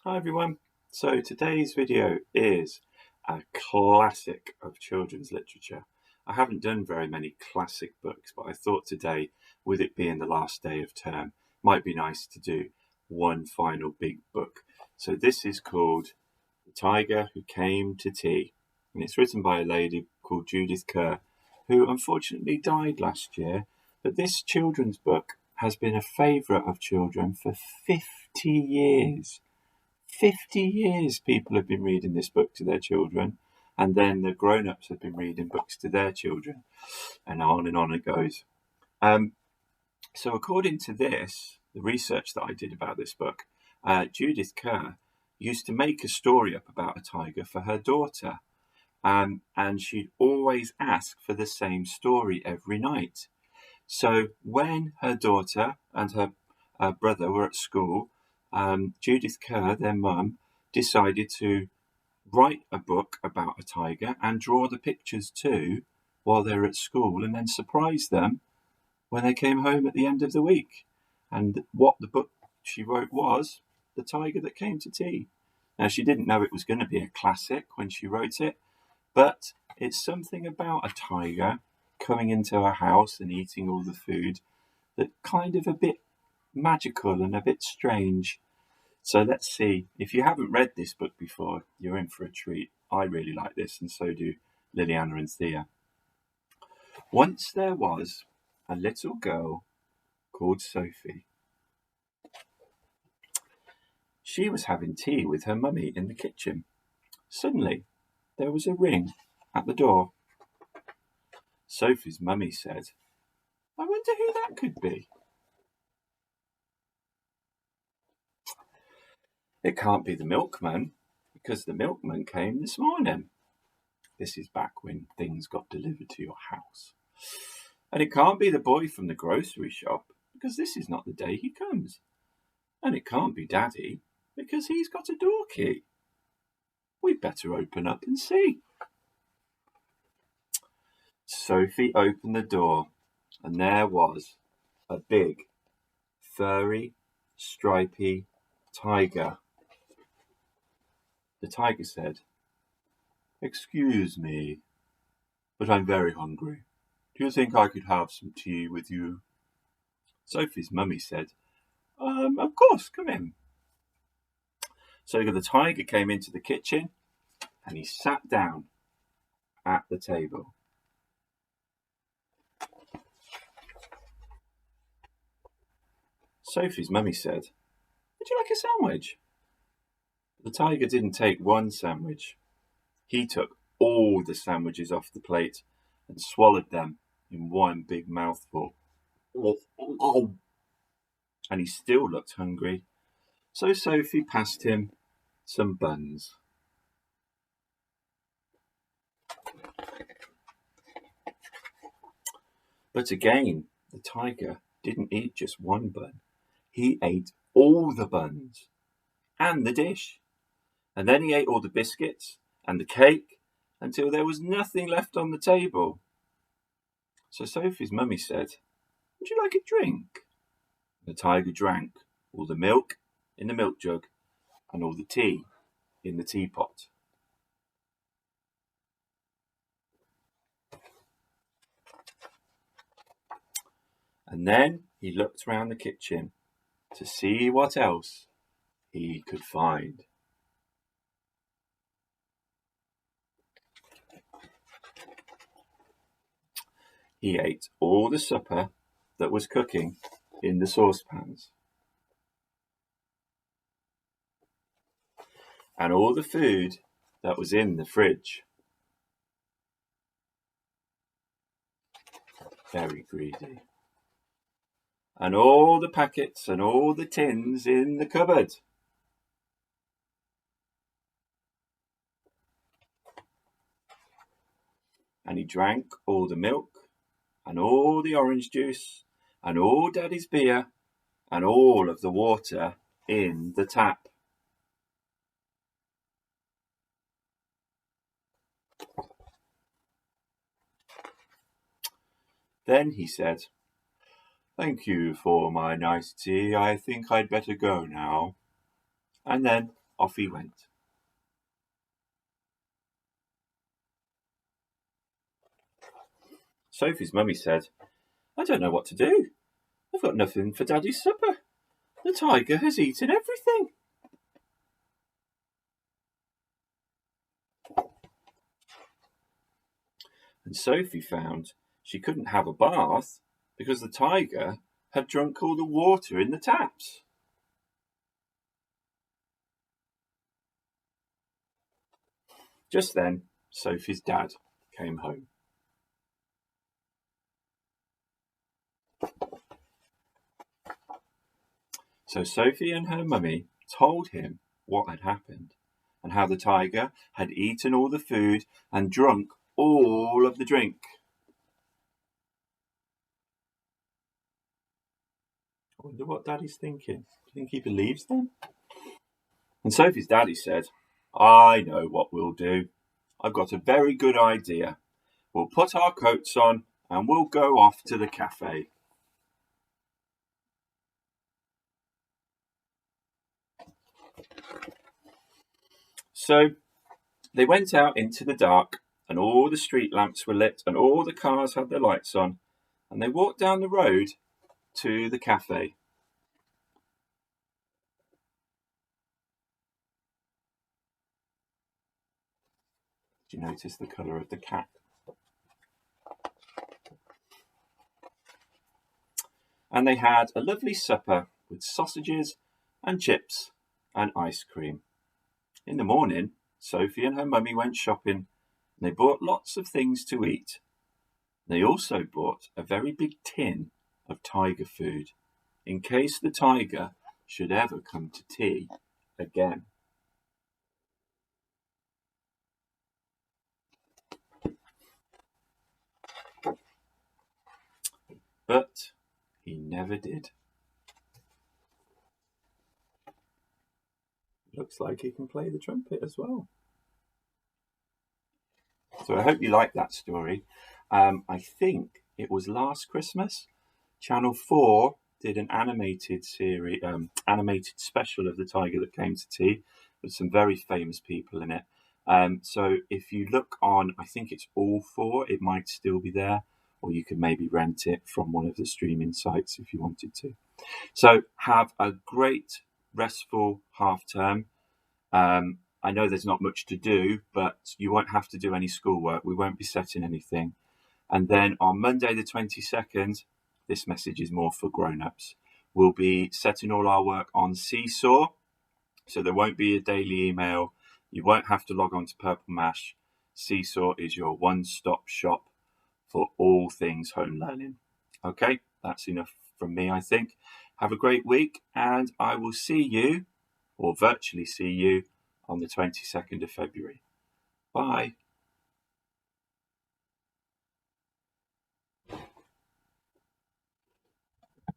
Hi everyone. So today's video is a classic of children's literature. I haven't done very many classic books, but I thought today, with it being the last day of term, might be nice to do one final big book. So this is called The Tiger Who Came to Tea, and it's written by a lady called Judith Kerr, who unfortunately died last year. But this children's book has been a favourite of children for 50 years. 50 years people have been reading this book to their children, and then the grown-ups have been reading books to their children, and on it goes. So according to this, the research that I did about this book, Judith Kerr used to make a story up about a tiger for her daughter, and she'd always ask for the same story every night. So when her daughter and her brother were at school, Judith Kerr, their mum, decided to write a book about a tiger and draw the pictures too while they were at school, and then surprise them when they came home at the end of the week. And what the book she wrote was The Tiger That Came to Tea. Now, she didn't know it was going to be a classic when she wrote it, but it's something about a tiger coming into a house and eating all the food that kind of a bit magical and a bit strange. So let's see. If you haven't read this book before, you're in for a treat. I really like this, and so do Liliana and Thea. Once there was a little girl called Sophie. She was having tea with her mummy in the kitchen. Suddenly, there was a ring at the door. Sophie's mummy said, "I wonder who that could be." "It can't be the milkman, because the milkman came this morning." This is back when things got delivered to your house. "And it can't be the boy from the grocery shop, because this is not the day he comes. And it can't be Daddy, because he's got a door key. We'd better open up and see." Sophie opened the door, and there was a big, furry, stripy tiger. The tiger said, "Excuse me, but I'm very hungry. Do you think I could have some tea with you?" Sophie's mummy said, "Of course, come in." So the tiger came into the kitchen and he sat down at the table. Sophie's mummy said, "Would you like a sandwich?" The tiger didn't take one sandwich. He took all the sandwiches off the plate and swallowed them in one big mouthful. And he still looked hungry. So Sophie passed him some buns. But again, the tiger didn't eat just one bun. He ate all the buns and the dish. And then he ate all the biscuits and the cake until there was nothing left on the table. So Sophie's mummy said, "Would you like a drink?" The tiger drank all the milk in the milk jug and all the tea in the teapot. And then he looked round the kitchen to see what else he could find. He ate all the supper that was cooking in the saucepans, and all the food that was in the fridge. Very greedy. And all the packets and all the tins in the cupboard. And he drank all the milk and all the orange juice and all Daddy's beer and all of the water in the tap. Then he said, "Thank you for my nice tea. I think I'd better go now." And then off he went. Sophie's mummy said, "I don't know what to do. I've got nothing for Daddy's supper. The tiger has eaten everything." And Sophie found she couldn't have a bath because the tiger had drunk all the water in the taps. Just then, Sophie's dad came home. So Sophie and her mummy told him what had happened and how the tiger had eaten all the food and drunk all of the drink. I wonder what Daddy's thinking. Do you think he believes them? And Sophie's daddy said, "I know what we'll do. I've got a very good idea. We'll put our coats on and we'll go off to the cafe." So they went out into the dark, and all the street lamps were lit and all the cars had their lights on, and they walked down the road to the cafe. Did you notice the colour of the cat? And they had a lovely supper with sausages and chips and ice cream. In the morning, Sophie and her mummy went shopping, and they bought lots of things to eat. They also bought a very big tin of tiger food, in case the tiger should ever come to tea again. But he never did. Looks like he can play the trumpet as well. So I hope you like that story. I think it was last Christmas, Channel 4 did an animated series, animated special of the tiger that came to tea with some very famous people in it. So if you look on, I think it's All 4, it might still be there, or you could maybe rent it from one of the streaming sites if you wanted to. So have a great restful half term. I know there's not much to do, but you won't have to do any schoolwork. We won't be setting anything. And then on Monday the 22nd, this message is more for grown-ups, we'll be setting all our work on Seesaw. So there won't be a daily email. You won't have to log on to Purple Mash. Seesaw is your one-stop shop for all things home learning. Okay, that's enough from me, I think. Have a great week, and I will see you, or virtually see you, on the 22nd of February. Bye.